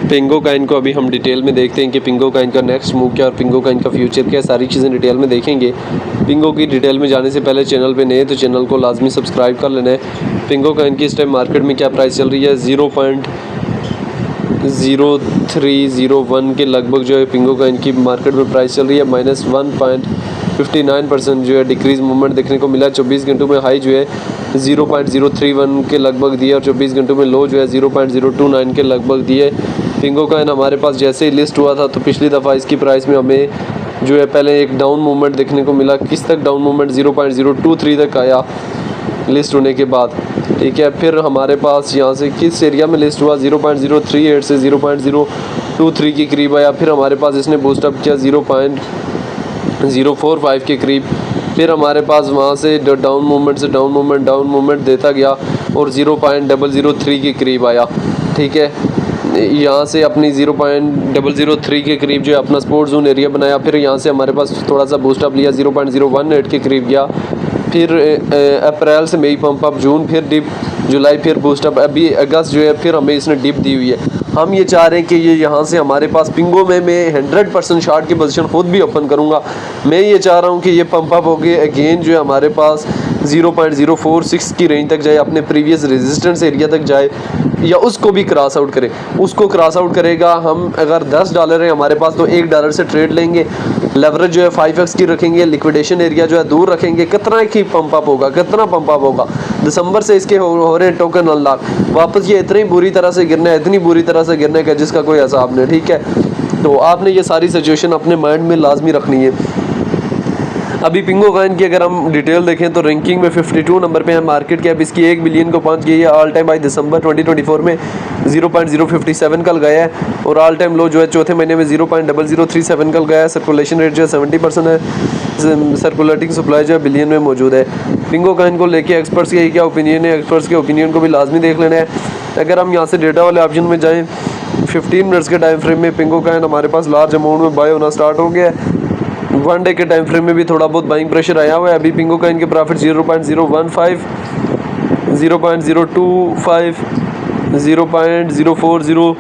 पिंगो Kine को अभी हम डिटेल में देखते हैं कि पिंगो काइन का नेक्स्ट मूव क्या और पिंगो काइन का फ्यूचर क्या, सारी चीज़ें डिटेल में देखेंगे। पिंगो की डिटेल में जाने से पहले चैनल पे नए तो चैनल को लाजमी सब्सक्राइब कर लेना है। पिंगो काइन की इस टाइम मार्केट में क्या प्राइस चल रही है, 0.0301 के लगभग जो है पिंगो काइन की मार्केट में प्राइस चल रही है। -1.59% जो है डिक्रीज मूवमेंट देखने को मिला। 24 घंटों में हाई जो है 0.031 के लगभग दिए और 24 घंटों में लो जो है 0.029 के लगभग दिए। पिंगो काइन हमारे पास जैसे ही लिस्ट हुआ था तो पिछली दफ़ा इसकी प्राइस में हमें जो है पहले एक डाउन मूवमेंट देखने को मिला। किस तक डाउन मूवमेंट, 0.023 तक आया लिस्ट होने के बाद, ठीक है। फिर हमारे पास यहाँ से किस एरिया में लिस्ट हुआ, 0.038 से 0.023 के करीब आया। फिर हमारे पास इसने बूस्टअप किया 0.045 के करीब। फिर हमारे पास वहाँ से डाउन मूवमेंट देता गया और 0.003 के करीब आया, ठीक है। यहाँ से अपनी 0.003 के करीब जो है अपना सपोर्ट जोन एरिया बनाया। फिर यहाँ से हमारे पास थोड़ा सा बूस्टअप लिया, 0.018 के करीब गया। फिर अप्रैल से मई पंप अप, जून फिर डिप, जुलाई फिर बूस्टअप, अभी अगस्त जो है फिर हमें इसने डिप दी हुई है। हम ये चाह रहे हैं कि ये यहाँ से हमारे पास पिंगो में मैं 100% शॉर्ट की पोजीशन खुद भी ओपन करूँगा। मैं ये चाह रहा हूँ कि ये पंप अप हो गए अगेन जो है हमारे पास 0.046 की रेंज तक जाए, अपने प्रीवियस रेजिस्टेंस एरिया तक जाए या उसको भी क्रॉस आउट करे। उसको क्रॉस आउट करेगा, हम अगर $10 है हमारे पास तो $1 से ट्रेड लेंगे। लेवरेज जो है 5x की रखेंगे, लिक्विडेशन एरिया जो है दूर रखेंगे। कितना की पंप अप होगा, कितना पंप अप होगा। दिसंबर से इसके हो रहे टोकन अनलॉक, वापस ये इतनी बुरी तरह से गिरना है, इतनी बुरी तरह से गिरने का जिसका कोई हिसाब नहीं, ठीक है। तो आपने ये सारी सिचुएशन अपने माइंड में लाजमी रखनी है। अभी पिंगो काइन की अगर हम डिटेल देखें तो रैंकिंग में 52 नंबर पे है। मार्केट कैप इसकी 1 बिलियन को पहुंच गई है। ऑल टाइम हाई दिसंबर 2024 में 0.057 कल गया है और ऑल टाइम लो जो है चौथे महीने में 0.0037 कल गया है। सर्कुलेशन रेट जो है 70% है। सर्कुलेटिंग सप्लाई जो है बिलियन में मौजूद है। पिंगो काइन को लेके एक्सपर्ट्स के क्या ओपिनियन है, एक्सपर्ट्स के ओपिनियन को भी लाजमी देख लेना है। अगर हम यहाँ से डेटा वाले ऑप्शन में जाएँ, 15 मिनट्स के टाइम फ्रेम में पिंगो काइन हमारे पास लार्ज अमाउंट में बाय होना स्टार्ट हो गया है। 1 डे के टाइम फ्रेम में भी थोड़ा बहुत बाइंग प्रेशर आया हुआ है। अभी पिंगो काइन के प्रॉफिट 0.015, 0.025, 0.040,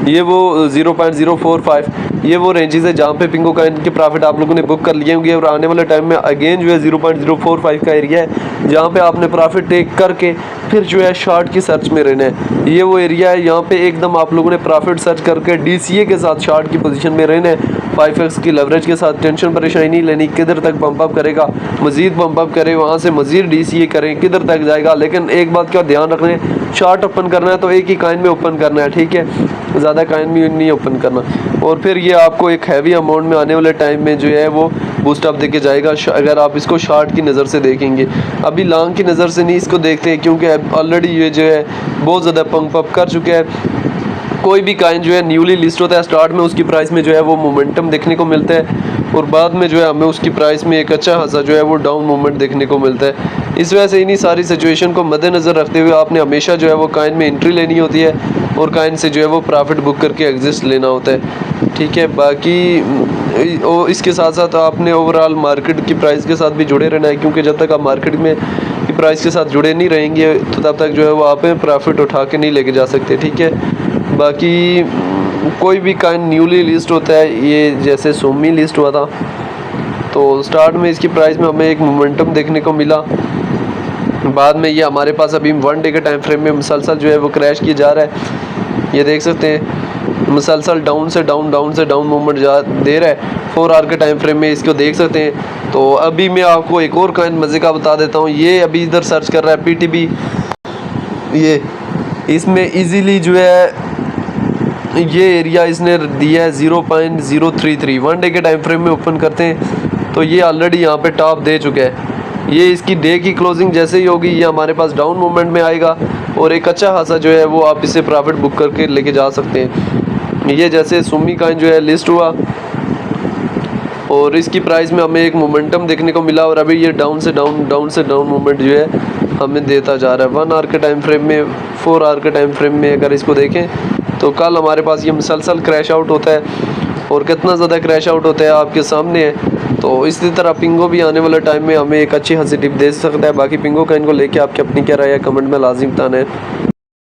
ये वो 0.045, ये वो रेंजेस है जहाँ पे पिंगो काइन के प्रॉफिट आप लोगों ने बुक कर लिए होंगे। और आने वाले टाइम में अगेन जो है 0.045 का एरिया है जहाँ पे आपने प्रॉफिट टेक करके फिर जो है शॉर्ट की सर्च में रहना है। ये वो एरिया है यहाँ पे एकदम आप लोगों ने प्रॉफिट सर्च करके DCA के साथ शॉर्ट की पोजीशन में रहना है। 5x की लेवरेज के साथ टेंशन परेशानी नहीं लेनी, किधर तक पंप अप करेगा, मजीद पंप अप करे, वहाँ से मजीद DCA करें, किधर तक जाएगा। लेकिन एक बात का ध्यान रखना है, शॉर्ट ओपन करना है तो एक ही काइन में ओपन करना है, ठीक है, ज़्यादा काइन में नहीं ओपन करना। और फिर ये आपको एक हैवी अमाउंट में आने वाले टाइम में जो है वो बूस्टअप देके जाएगा अगर आप इसको शॉर्ट की नज़र से देखेंगे। अभी लॉन्ग की नज़र से नहीं इसको देखते हैं क्योंकि ऑलरेडी ये जो है बहुत ज़्यादा पंप अप कर चुका है। कोई भी काइन जो है न्यूली लिस्ट होता है, स्टार्ट में उसकी प्राइस में जो है वो मोमेंटम देखने को मिलता है और बाद में जो है हमें उसकी प्राइस में एक अच्छा खासा जो है वो डाउन मूवमेंट देखने को मिलता है। इस वजह से इन्हीं सारी सिचुएशन को मद्देनज़र रखते हुए आपने हमेशा जो है वो काइन में एंट्री लेनी होती है और काइन से जो है वो प्रॉफिट बुक करके एग्जिस्ट लेना होता है, ठीक है। बाकी और इसके साथ साथ आपने ओवरऑल मार्केट की प्राइस के साथ भी जुड़े रहना है क्योंकि जब तक आप मार्केट में की प्राइस के साथ जुड़े नहीं रहेंगे तो तब तक जो है वो आप प्रॉफिट उठा के नहीं लेके जा सकते, ठीक है। बाकी कोई भी काइन न्यूली लिस्ट होता है, ये जैसे सोमी लिस्ट हुआ था तो स्टार्ट में इसकी प्राइस में हमें एक मोमेंटम देखने को मिला। बाद में ये हमारे पास अभी 1 डे के टाइम फ्रेम में मुसलसल जो है वो क्रैश किया जा रहा है। ये देख सकते हैं मुसलसल डाउन से डाउन मूवमेंट दे रहा है। 4 आवर के टाइम फ्रेम में इसको देख सकते हैं। तो अभी मैं आपको एक और काइन मज़े का बता देता हूँ। ये अभी इधर सर्च कर रहा है PTB, ये इसमें इजीली जो है ये एरिया इसने दिया है 0.033। 1 डे के टाइम फ्रेम में ओपन करते हैं तो ये ऑलरेडी यहाँ पे टॉप दे चुका है। ये इसकी डे की क्लोजिंग जैसे ही होगी ये हमारे पास डाउन मूवमेंट में आएगा और एक अच्छा खासा जो है वो आप इससे प्रॉफिट बुक करके लेके जा सकते हैं। ये जैसे सुमी काइन जो है लिस्ट हुआ और इसकी प्राइस में हमें एक मोमेंटम देखने को मिला और अभी ये डाउन से डाउन मूवमेंट जो है हमें देता जा रहा है। 1 आवर के टाइम फ्रेम में, 4 आवर के टाइम फ्रेम में अगर इसको देखें तो कल हमारे पास ये मुसलसल क्रैश आउट होता है और कितना ज़्यादा क्रैश आउट होता है आपके सामने है। तो इसी तरह पिंगो भी आने वाले टाइम में हमें एक अच्छी खासी टिप दे सकता है। बाकी पिंगो काइन को लेके आपकी अपनी क्या राय है कमेंट में लाजिम बताना है।